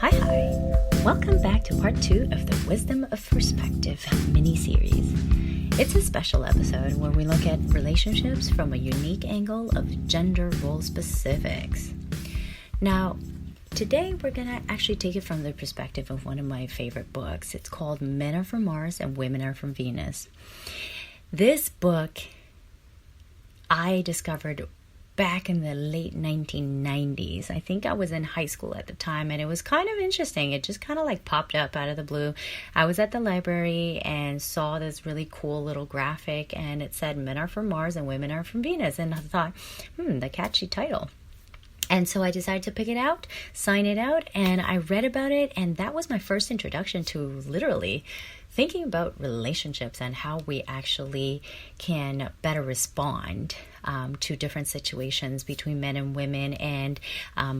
Hi. Welcome back to part 2 of the Wisdom of Perspective mini-series. It's a special episode where we look at relationships from a unique angle of gender role specifics. Now, today we're going to actually take it from the perspective of one of my favorite books. It's called Men Are From Mars and Women Are From Venus. This book I discovered back in the late 1990s. I think I was in high school at the time, and it was kind of interesting. It just kind of like popped up out of the blue. I was at the library and saw this really cool little graphic, and it said Men Are From Mars and Women Are From Venus. And I thought, the catchy title. And so I decided to pick it out, sign it out, and I read about it, and that was my first introduction to literally thinking about relationships and how we actually can better respond to different situations between men and women and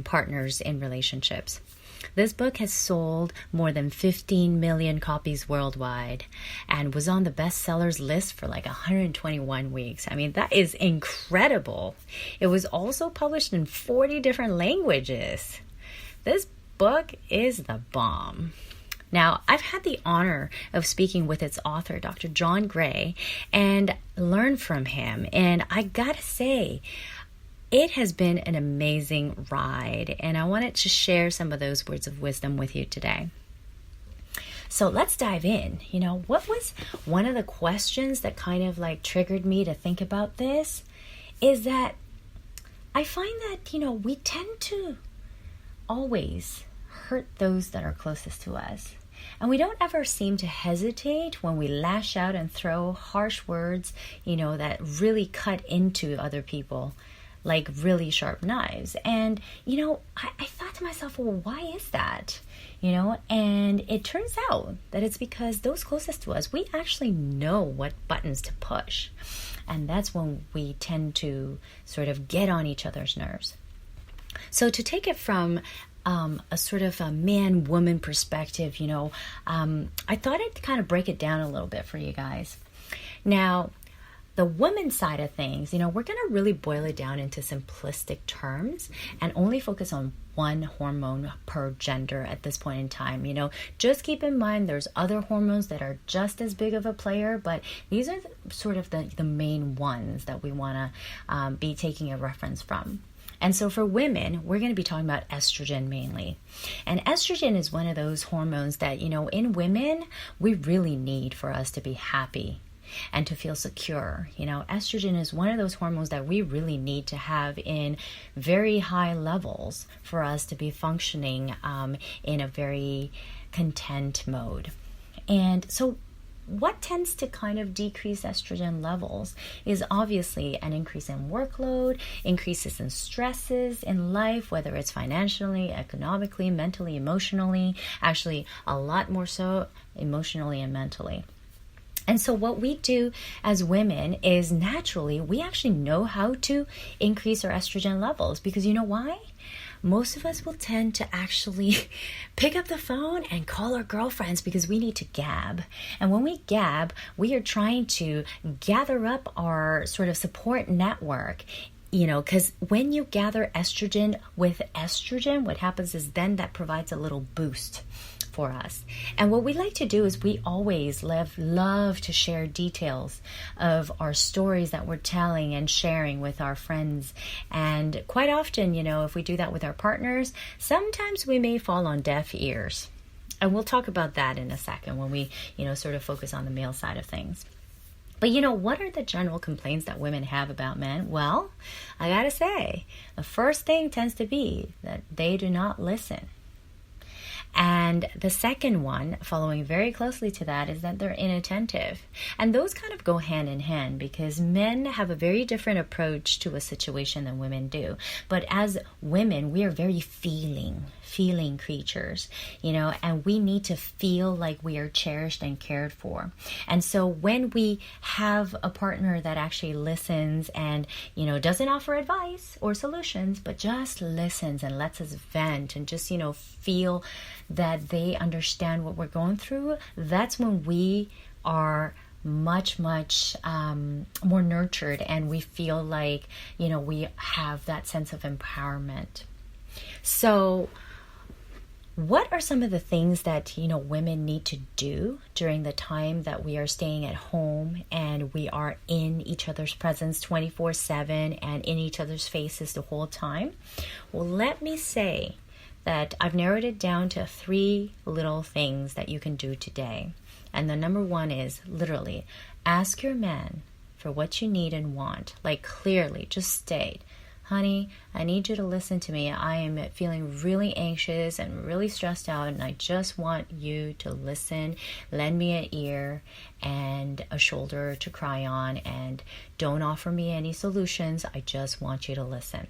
partners in relationships. This book has sold more than 15 million copies worldwide and was on the bestsellers list for like 121 weeks. I mean, that is incredible. It was also published in 40 different languages. This book is the bomb. Now, I've had the honor of speaking with its author, Dr. John Gray, and learned from him. And I gotta say, it has been an amazing ride, and I wanted to share some of those words of wisdom with you today. So let's dive in. What was one of the questions that kind of like triggered me to think about this is that I find that, we tend to always hurt those that are closest to us. And we don't ever seem to hesitate when we lash out and throw harsh words, that really cut into other people like really sharp knives. And, I thought to myself, well, why is that? And it turns out that it's because those closest to us, we actually know what buttons to push. And that's when we tend to sort of get on each other's nerves. So to take it from a sort of a man-woman perspective, I thought I'd kind of break it down a little bit for you guys. Now, the woman side of things, we're going to really boil it down into simplistic terms and only focus on one hormone per gender at this point in time. Just keep in mind there's other hormones that are just as big of a player, but these are sort of the main ones that we want to be taking a reference from. And so for women, we're going to be talking about estrogen mainly. And estrogen is one of those hormones that, in women, we really need for us to be happy and to feel secure. Estrogen is one of those hormones that we really need to have in very high levels for us to be functioning in a very content mode. And so what tends to kind of decrease estrogen levels is obviously an increase in workload, increases in stresses in life, whether it's financially, economically, mentally, emotionally, actually a lot more so emotionally and mentally. And so what we do as women is naturally, we actually know how to increase our estrogen levels because you know why? Most of us will tend to actually pick up the phone and call our girlfriends because we need to gab. And when we gab, we are trying to gather up our sort of support network. Because when you gather estrogen with estrogen, what happens is then that provides a little boost for us. And what we like to do is we always love to share details of our stories that we're telling and sharing with our friends. And quite often, if we do that with our partners, sometimes we may fall on deaf ears. And we'll talk about that in a second when we, sort of focus on the male side of things. But what are the general complaints that women have about men? Well, I gotta say, the first thing tends to be that they do not listen. And the second one, following very closely to that, is that they're inattentive. And those kind of go hand in hand because men have a very different approach to a situation than women do. But as women, we are very feeling creatures, and we need to feel like we are cherished and cared for. And so when we have a partner that actually listens and, doesn't offer advice or solutions, but just listens and lets us vent and just, feel that they understand what we're going through, that's when we are much more nurtured and we feel like, we have that sense of empowerment. So What are some of the things that, women need to do during the time that we are staying at home and we are in each other's presence 24/7 and in each other's faces the whole time? Well, let me say that I've narrowed it down to 3 little things that you can do today. And the number 1 is literally ask your man for what you need and want. Like clearly, just state, honey, I need you to listen to me. I am feeling really anxious and really stressed out, and I just want you to listen. Lend me an ear and a shoulder to cry on, and don't offer me any solutions. I just want you to listen.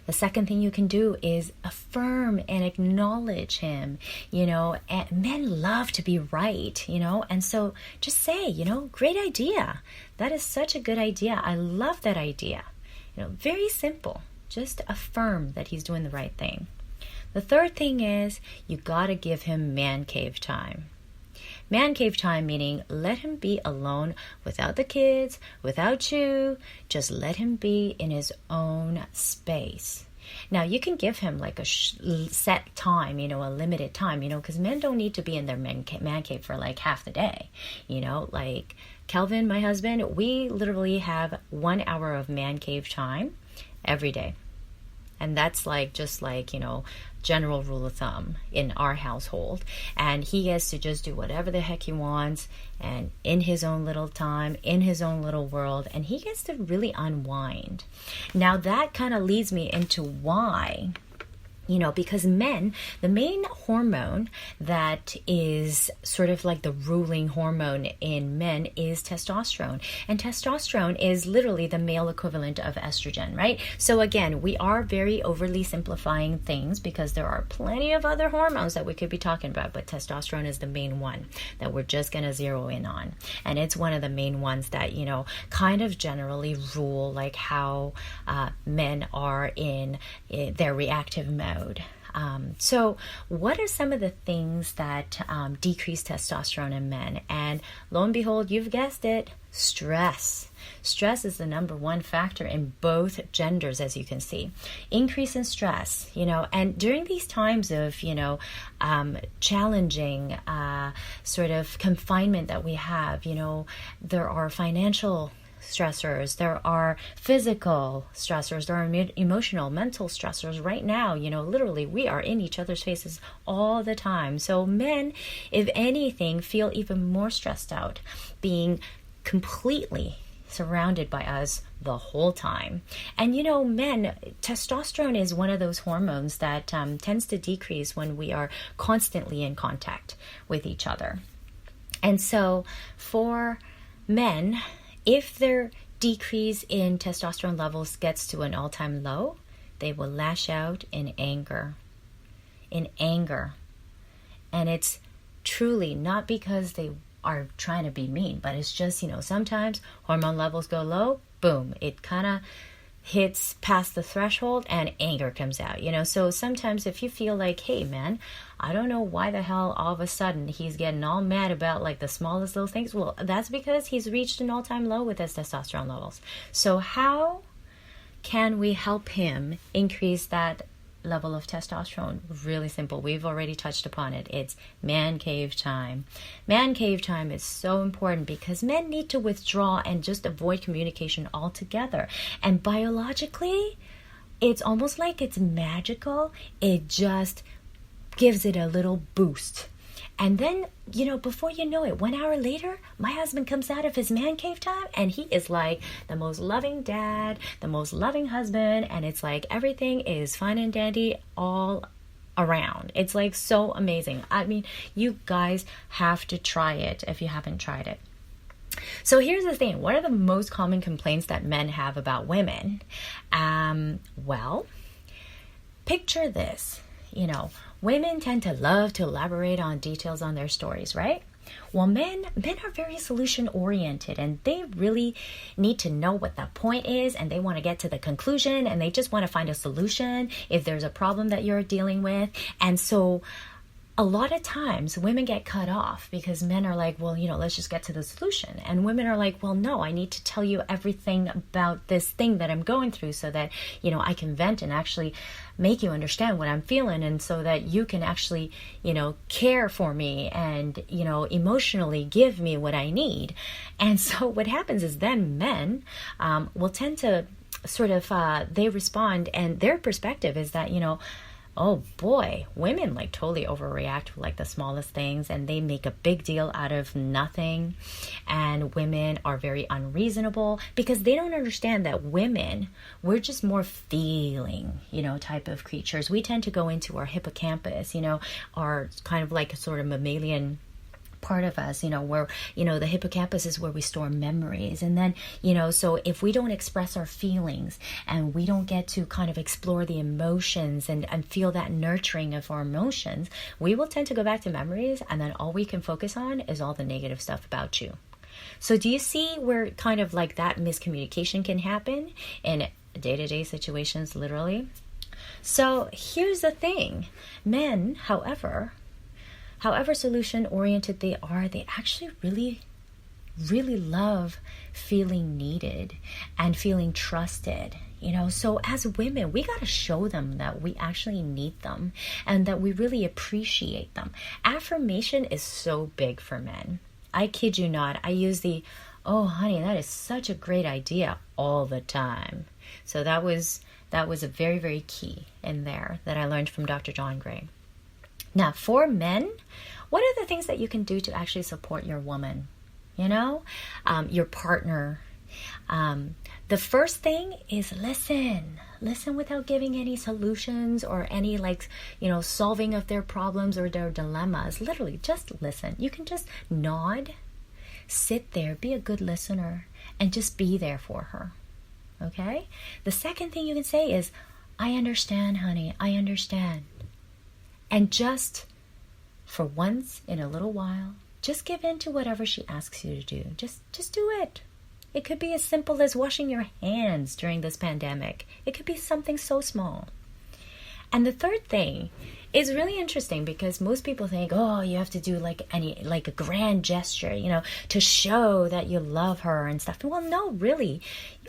The second thing you can do is affirm and acknowledge him. And men love to be right, and so just say, great idea. That is such a good idea. I love that idea. Very simple. Just affirm that he's doing the right thing. The third thing is you got to give him man cave time. Man cave time meaning let him be alone without the kids, without you. Just let him be in his own space. Now, you can give him like a set time, a limited time, because men don't need to be in their man cave for like half the day. Like Kelvin, my husband, we literally have 1 hour of man cave time every day. And that's general rule of thumb in our household. And he gets to just do whatever the heck he wants and in his own little time, in his own little world, and he gets to really unwind. Now that kind of leads me into why, because men, the main hormone that is sort of like the ruling hormone in men is testosterone. And testosterone is literally the male equivalent of estrogen, right? So again, we are very overly simplifying things because there are plenty of other hormones that we could be talking about, but testosterone is the main one that we're just going to zero in on. And it's one of the main ones that, kind of generally rule like how men are in their reactive mode. So what are some of the things that decrease testosterone in men? And lo and behold, you've guessed it, stress. Stress is the number 1 factor in both genders, as you can see. Increase in stress, and during these times of, challenging sort of confinement that we have, there are financial stressors, there are physical stressors, there are emotional, mental stressors. Right now, literally we are in each other's faces all the time. So men, if anything, feel even more stressed out being completely surrounded by us the whole time. And men, testosterone is one of those hormones that tends to decrease when we are constantly in contact with each other. And so for men, if their decrease in testosterone levels gets to an all-time low, they will lash out in anger. And it's truly not because they are trying to be mean, but it's just, sometimes hormone levels go low, boom, it kind of hits past the threshold and anger comes out, So sometimes if you feel like, hey man, I don't know why the hell all of a sudden he's getting all mad about like the smallest little things. Well, that's because he's reached an all-time low with his testosterone levels. So how can we help him increase that level of testosterone? Really simple. We've already touched upon it. It's man cave time. Man cave time is so important because men need to withdraw and just avoid communication altogether. And biologically, it's almost like it's magical. It just gives it a little boost. And then, before you know it, 1 hour later, my husband comes out of his man cave time and he is like the most loving dad, the most loving husband. And it's like everything is fine and dandy all around. It's like so amazing. I mean, you guys have to try it if you haven't tried it. So here's the thing. What are the most common complaints that men have about women? Well, picture this. Women tend to love to elaborate on details on their stories, right? Well, men are very solution-oriented, and they really need to know what the point is, and they want to get to the conclusion, and they just want to find a solution if there's a problem that you're dealing with. And so a lot of times women get cut off because men are like, well, let's just get to the solution. And women are like, well, no, I need to tell you everything about this thing that I'm going through so that, I can vent and actually make you understand what I'm feeling, and so that you can actually, care for me and, emotionally give me what I need. And so what happens is then men will tend to sort of, they respond, and their perspective is that, oh boy, women like totally overreact to like the smallest things, and they make a big deal out of nothing. And women are very unreasonable because they don't understand that women, we're just more feeling, type of creatures. We tend to go into our hippocampus, our kind of like a sort of mammalian part of us, where, the hippocampus is where we store memories. And then, so if we don't express our feelings and we don't get to kind of explore the emotions and feel that nurturing of our emotions, we will tend to go back to memories. And then all we can focus on is all the negative stuff about you. So do you see where kind of like that miscommunication can happen in day-to-day situations, literally? So here's the thing. Men, however solution-oriented they are, they actually really, really love feeling needed and feeling trusted. So as women, we got to show them that we actually need them and that we really appreciate them. Affirmation is so big for men. I kid you not. I use oh honey, that is such a great idea all the time. So that was a very, very key in there that I learned from Dr. John Gray. Now, for men, what are the things that you can do to actually support your woman? Your partner. The first thing is listen. Listen without giving any solutions or any solving of their problems or their dilemmas. Literally, just listen. You can just nod, sit there, be a good listener, and just be there for her. Okay? The second thing you can say is, I understand, honey. I understand. And just for once in a little while, just give in to whatever she asks you to do. Just do it. It could be as simple as washing your hands during this pandemic. It could be something so small. And the third thing is really interesting because most people think, oh, you have to do like a grand gesture, to show that you love her and stuff. Well, no, really.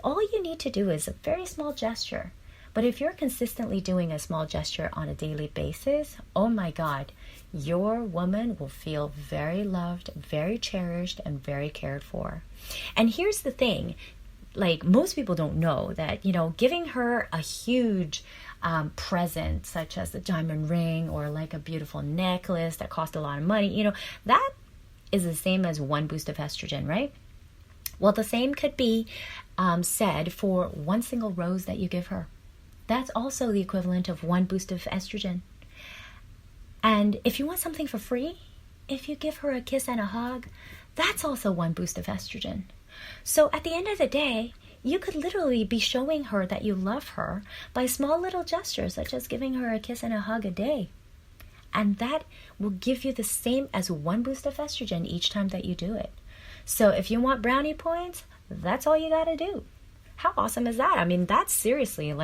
All you need to do is a very small gesture. But if you're consistently doing a small gesture on a daily basis, oh my God, your woman will feel very loved, very cherished, and very cared for. And here's the thing, most people don't know that, giving her a huge present, such as a diamond ring or like a beautiful necklace that cost a lot of money, that is the same as one boost of estrogen, right? Well, the same could be said for one single rose that you give her. That's also the equivalent of one boost of estrogen. And if you want something for free, if you give her a kiss and a hug, that's also one boost of estrogen. So at the end of the day, you could literally be showing her that you love her by small little gestures, such as giving her a kiss and a hug a day. And that will give you the same as one boost of estrogen each time that you do it. So if you want brownie points, that's all you got to do. How awesome is that? I mean, that's seriously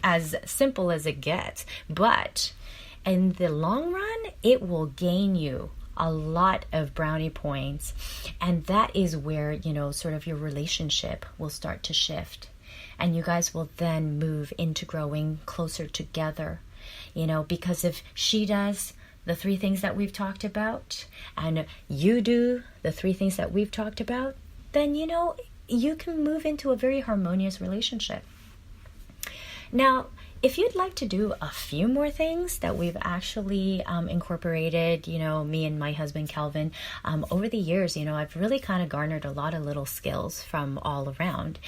as simple as it gets. But in the long run, it will gain you a lot of brownie points. And that is where, sort of your relationship will start to shift. And you guys will then move into growing closer together. Because if she does the 3 things that we've talked about, and you do the 3 things that we've talked about, then, you can move into a very harmonious relationship. Now, if you'd like to do a few more things that we've actually incorporated, me and my husband Calvin, over the years, I've really kind of garnered a lot of little skills from all around,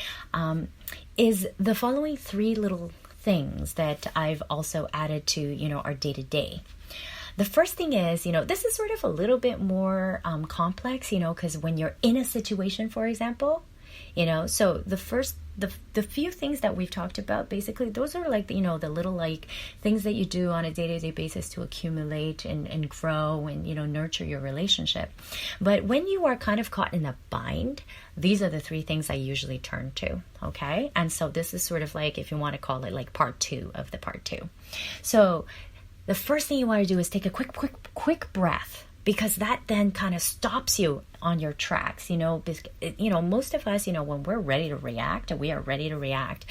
is the following 3 little things that I've also added to, our day-to-day. The first thing is, this is sort of a little bit more complex, because when you're in a situation, for example, so the few things that we've talked about, basically, those are the little things that you do on a day-to-day basis to accumulate and grow and, nurture your relationship. But when you are kind of caught in a bind, these are the 3 things I usually turn to. Okay. And so this is sort of if you want to call it part 2 of the part 2. So the first thing you want to do is take a quick breath, because that then kind of stops you on your tracks. Most of us, when we're ready to react, we are ready to react.